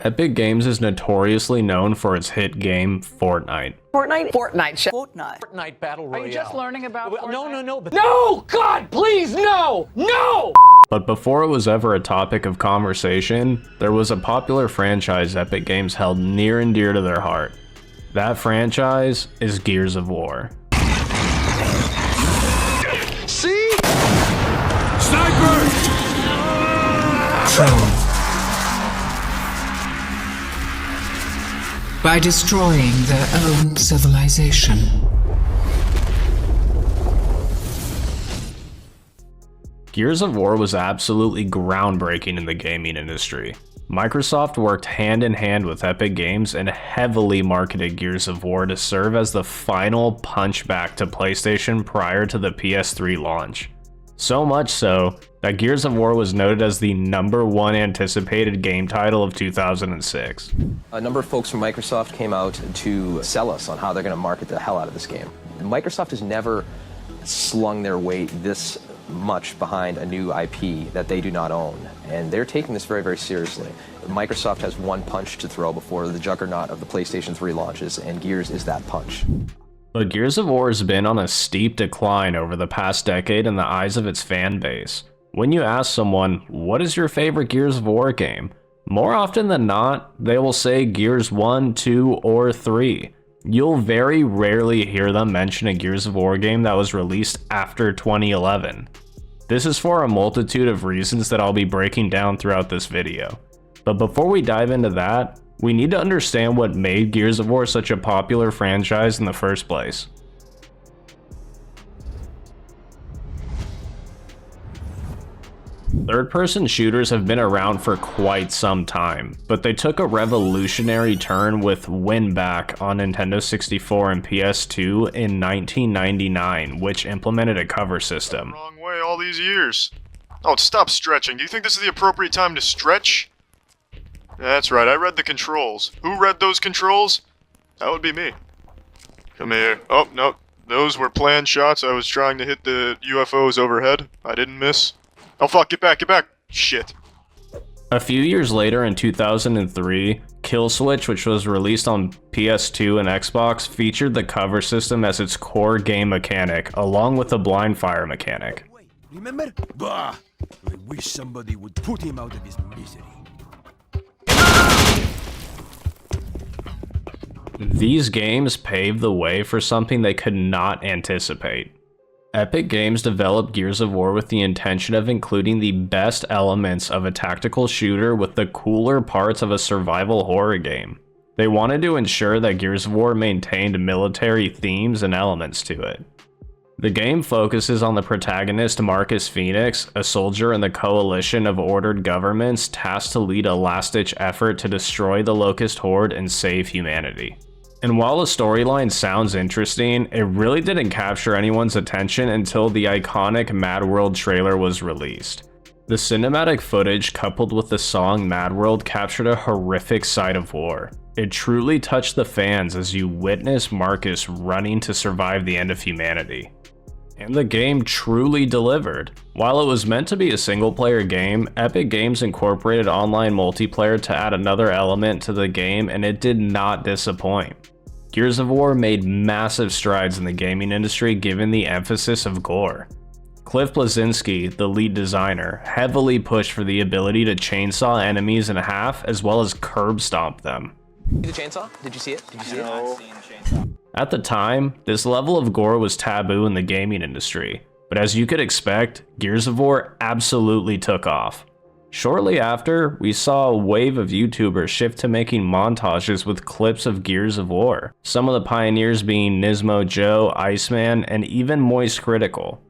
Epic Games is notoriously known for its hit game, Fortnite. Fortnite Battle Royale. Are you just learning about Fortnite? No. No! God, please, no! No! But before it was ever a topic of conversation, there was a popular franchise Epic Games held near and dear to their heart. That franchise is Gears of War. See? Sniper! By destroying their own civilization. Gears of War was absolutely groundbreaking in the gaming industry. Microsoft worked hand in hand with Epic Games and heavily marketed Gears of War to serve as the final punchback to PlayStation prior to the PS3 launch. So much so that Gears of War was noted as the #1 anticipated game title of 2006. A number of folks from Microsoft came out to sell us on how they're going to market the hell out of this game. Microsoft has never slung their weight this much behind a new IP that they do not own, and they're taking this very, very seriously. Microsoft has one punch to throw before the juggernaut of the PlayStation 3 launches, and Gears is that punch. But Gears of War has been on a steep decline over the past decade in the eyes of its fan base. When you ask someone, what is your favorite Gears of War game? More often than not, they will say Gears 1, 2, or 3. You'll very rarely hear them mention a Gears of War game that was released after 2011. This is for a multitude of reasons that I'll be breaking down throughout this video. But before we dive into that, we need to understand what made Gears of War such a popular franchise in the first place. Third-person shooters have been around for quite some time, but they took a revolutionary turn with Winback on Nintendo 64 and PS2 in 1999, which implemented a cover system. Wrong way all these years. Oh, stop stretching. Do you think this is the appropriate time to stretch? That's right, I read the controls. Who read those controls? That would be me. Come here. Oh, no. Those were planned shots. I was trying to hit the UFOs overhead. I didn't miss. Oh fuck, get back, get back! Shit. A few years later in 2003, Kill Switch, which was released on PS2 and Xbox, featured the cover system as its core game mechanic, along with the blind fire mechanic. Remember? Bah! I wish somebody would put him out of his misery. These games paved the way for something they could not anticipate. Epic Games developed Gears of War with the intention of including the best elements of a tactical shooter with the cooler parts of a survival horror game. They wanted to ensure that Gears of War maintained military themes and elements to it. The game focuses on the protagonist Marcus Phoenix, a soldier in the coalition of ordered governments tasked to lead a last-ditch effort to destroy the Locust Horde and save humanity. And while the storyline sounds interesting, it really didn't capture anyone's attention until the iconic Mad World trailer was released. The cinematic footage coupled with the song Mad World captured a horrific sight of war. It truly touched the fans as you witness Marcus running to survive the end of humanity. And the game truly delivered. While it was meant to be a single-player game, Epic Games incorporated online multiplayer to add another element to the game, and it did not disappoint. Gears of War made massive strides in the gaming industry given the emphasis of gore. Cliff Bleszinski, the lead designer, heavily pushed for the ability to chainsaw enemies in half as well as curb stomp them. The chainsaw? Did you see it? Did you see it? At the time, this level of gore was taboo in the gaming industry, but as you could expect, Gears of War absolutely took off. Shortly after, we saw a wave of YouTubers shift to making montages with clips of Gears of War, some of the pioneers being Nismo Joe, Iceman, and even Moist Critical.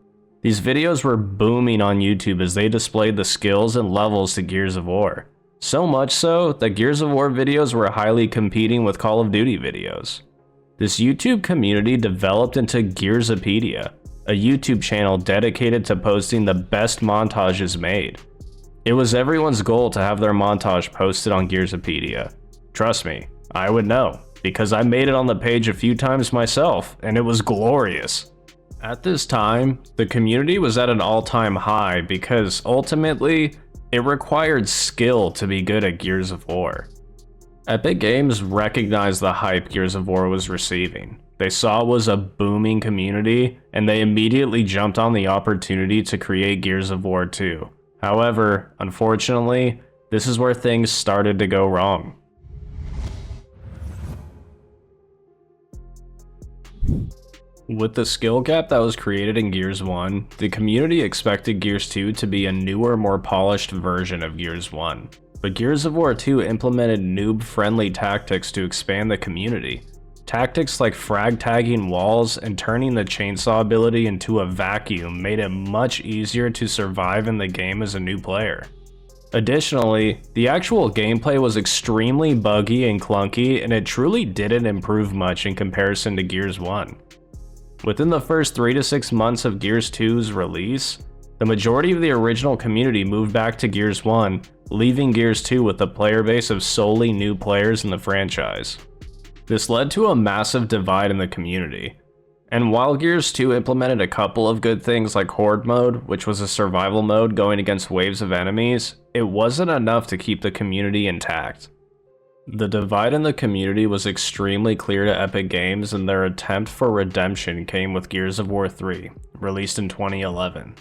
These videos were booming on YouTube as they displayed the skills and levels to Gears of War. So much so that Gears of War videos were highly competing with Call of Duty videos. This YouTube community developed into Gearsopedia, a YouTube channel dedicated to posting the best montages made. It was everyone's goal to have their montage posted on Gearsopedia. Trust me, I would know, because I made it on the page a few times myself, and it was glorious. At this time, the community was at an all-time high because ultimately, it required skill to be good at Gears of War. Epic Games recognized the hype Gears of War was receiving. They saw it was a booming community, and they immediately jumped on the opportunity to create Gears of War 2. However, unfortunately, this is where things started to go wrong. With the skill gap that was created in Gears 1, the community expected Gears 2 to be a newer, more polished version of Gears 1. But Gears of War 2 implemented noob-friendly tactics to expand the community. Tactics like frag tagging walls and turning the chainsaw ability into a vacuum made it much easier to survive in the game as a new player. Additionally, the actual gameplay was extremely buggy and clunky, and it truly didn't improve much in comparison to Gears 1. Within the first 3 to 6 months of Gears 2's release, the majority of the original community moved back to Gears 1, leaving Gears 2 with a player base of solely new players in the franchise. This led to a massive divide in the community. And while Gears 2 implemented a couple of good things like Horde mode, which was a survival mode going against waves of enemies, it wasn't enough to keep the community intact. The divide in the community was extremely clear to Epic Games, and their attempt for redemption came with Gears of War 3, released in 2011.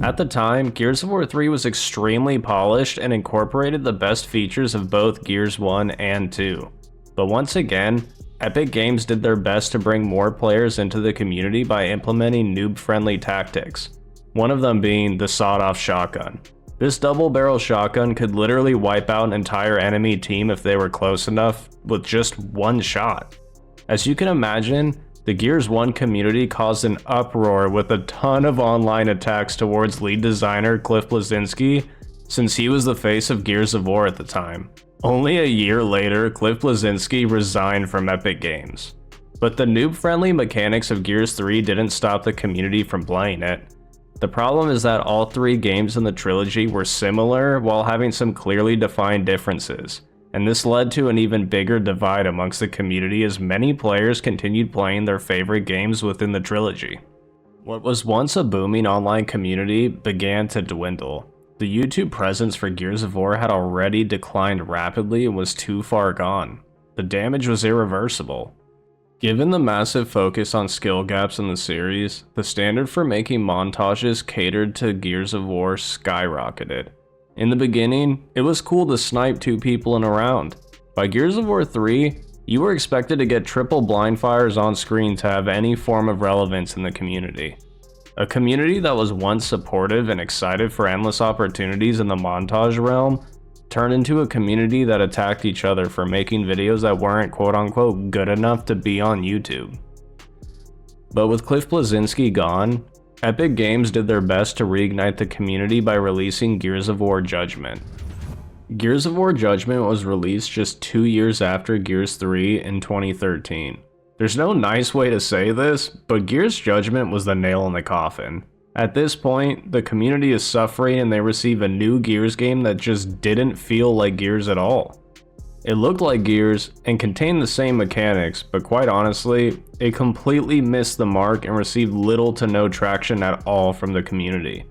At the time, Gears of War 3 was extremely polished and incorporated the best features of both Gears 1 and 2. But once again, Epic Games did their best to bring more players into the community by implementing noob-friendly tactics, one of them being the sawed-off shotgun. This double-barrel shotgun could literally wipe out an entire enemy team if they were close enough with just one shot. As you can imagine, the Gears 1 community caused an uproar with a ton of online attacks towards lead designer Cliff Bleszinski, since he was the face of Gears of War at the time. Only a year later, Cliff Bleszinski resigned from Epic Games. But the noob-friendly mechanics of Gears 3 didn't stop the community from playing it. The problem is that all 3 games in the trilogy were similar while having some clearly defined differences, and this led to an even bigger divide amongst the community as many players continued playing their favorite games within the trilogy. What was once a booming online community began to dwindle. The YouTube presence for Gears of War had already declined rapidly and was too far gone. The damage was irreversible. Given the massive focus on skill gaps in the series, the standard for making montages catered to Gears of War skyrocketed. In the beginning, it was cool to snipe 2 people in a round. By Gears of War 3, you were expected to get triple blind fires on screen to have any form of relevance in the community. A community that was once supportive and excited for endless opportunities in the montage realm turned into a community that attacked each other for making videos that weren't quote-unquote good enough to be on YouTube. But with Cliff Bleszinski gone, Epic Games did their best to reignite the community by releasing Gears of War Judgment. Gears of War Judgment was released just 2 years after Gears 3 in 2013. There's no nice way to say this, but Gears Judgment was the nail in the coffin. At this point, the community is suffering and they receive a new Gears game that just didn't feel like Gears at all. It looked like Gears and contained the same mechanics, but quite honestly, it completely missed the mark and received little to no traction at all from the community.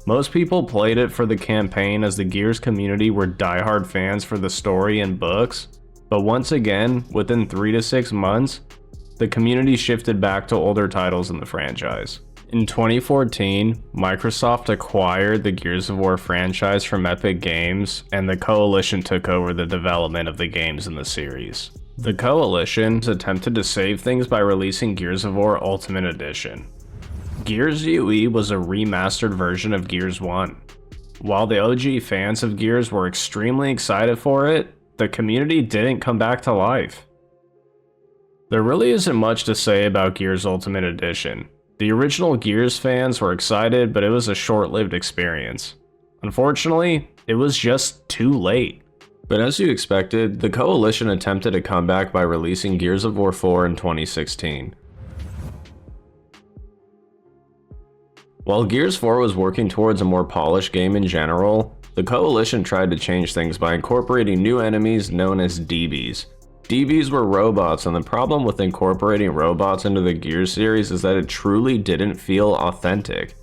Most people played it for the campaign as the Gears community were diehard fans for the story and books, but once again, within 3 to 6 months, the community shifted back to older titles in the franchise. In 2014, Microsoft acquired the Gears of War franchise from Epic Games, and the Coalition took over the development of the games in the series. The Coalition attempted to save things by releasing Gears of War Ultimate Edition. Gears UE was a remastered version of Gears 1. While the OG fans of Gears were extremely excited for it, the community didn't come back to life. There really isn't much to say about Gears Ultimate Edition. The original Gears fans were excited, but it was a short-lived experience. Unfortunately, it was just too late. But as you expected, the Coalition attempted a comeback by releasing Gears of War 4 in 2016. While Gears 4 was working towards a more polished game in general, the Coalition tried to change things by incorporating new enemies known as DBs. DBs were robots, and the problem with incorporating robots into the Gears series is that it truly didn't feel authentic.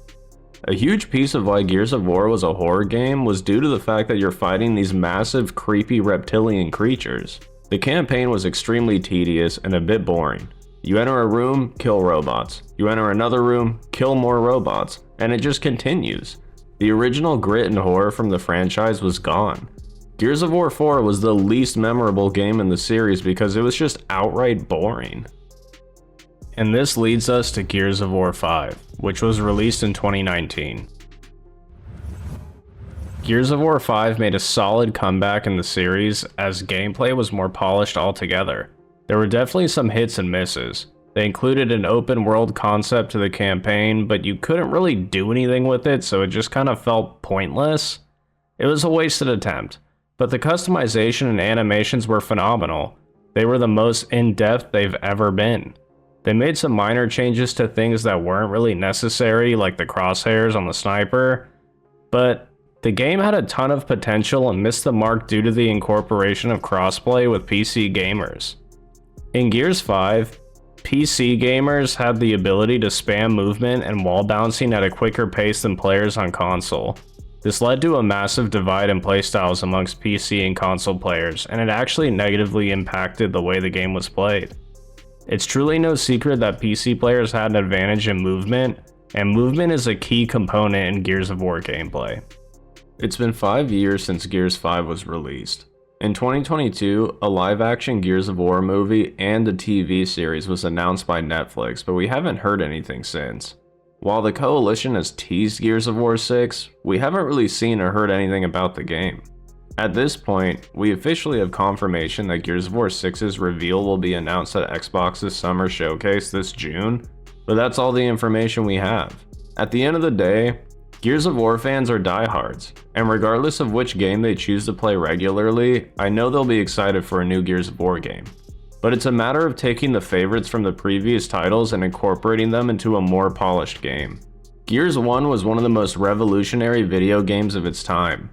A huge piece of why Gears of War was a horror game was due to the fact that you're fighting these massive, creepy reptilian creatures. The campaign was extremely tedious and a bit boring. You enter a room, kill robots. You enter another room, kill more robots, and it just continues. The original grit and horror from the franchise was gone. Gears of War 4 was the least memorable game in the series because it was just outright boring. And this leads us to Gears of War 5, which was released in 2019. Gears of War 5 made a solid comeback in the series as gameplay was more polished altogether. There were definitely some hits and misses. They included an open world concept to the campaign, but you couldn't really do anything with it, so it just kind of felt pointless. It was a wasted attempt, but the customization and animations were phenomenal. They were the most in-depth they've ever been. They made some minor changes to things that weren't really necessary, like the crosshairs on the sniper, but the game had a ton of potential and missed the mark due to the incorporation of crossplay with PC gamers. In Gears 5, PC gamers had the ability to spam movement and wall bouncing at a quicker pace than players on console. This led to a massive divide in playstyles amongst PC and console players, and it actually negatively impacted the way the game was played. It's truly no secret that PC players had an advantage in movement, and movement is a key component in Gears of War gameplay. It's been 5 years since Gears 5 was released. In 2022, a live-action Gears of War movie and a TV series was announced by Netflix, but we haven't heard anything since. While the Coalition has teased Gears of War 6, we haven't really seen or heard anything about the game. At this point, we officially have confirmation that Gears of War 6's reveal will be announced at Xbox's Summer Showcase this June, but that's all the information we have. At the end of the day, Gears of War fans are diehards, and regardless of which game they choose to play regularly, I know they'll be excited for a new Gears of War game. But it's a matter of taking the favorites from the previous titles and incorporating them into a more polished game. Gears 1 was one of the most revolutionary video games of its time.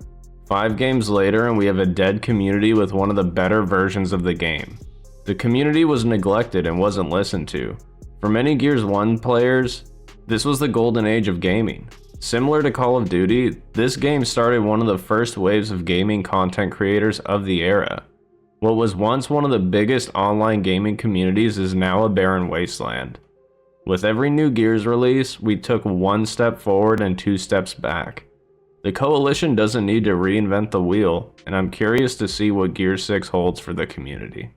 5 games later and we have a dead community with one of the better versions of the game. The community was neglected and wasn't listened to. For many Gears 1 players, this was the golden age of gaming. Similar to Call of Duty, this game started one of the first waves of gaming content creators of the era. What was once one of the biggest online gaming communities is now a barren wasteland. With every new Gears release, we took 1 step forward and 2 steps back. The Coalition doesn't need to reinvent the wheel, and I'm curious to see what Gears 6 holds for the community.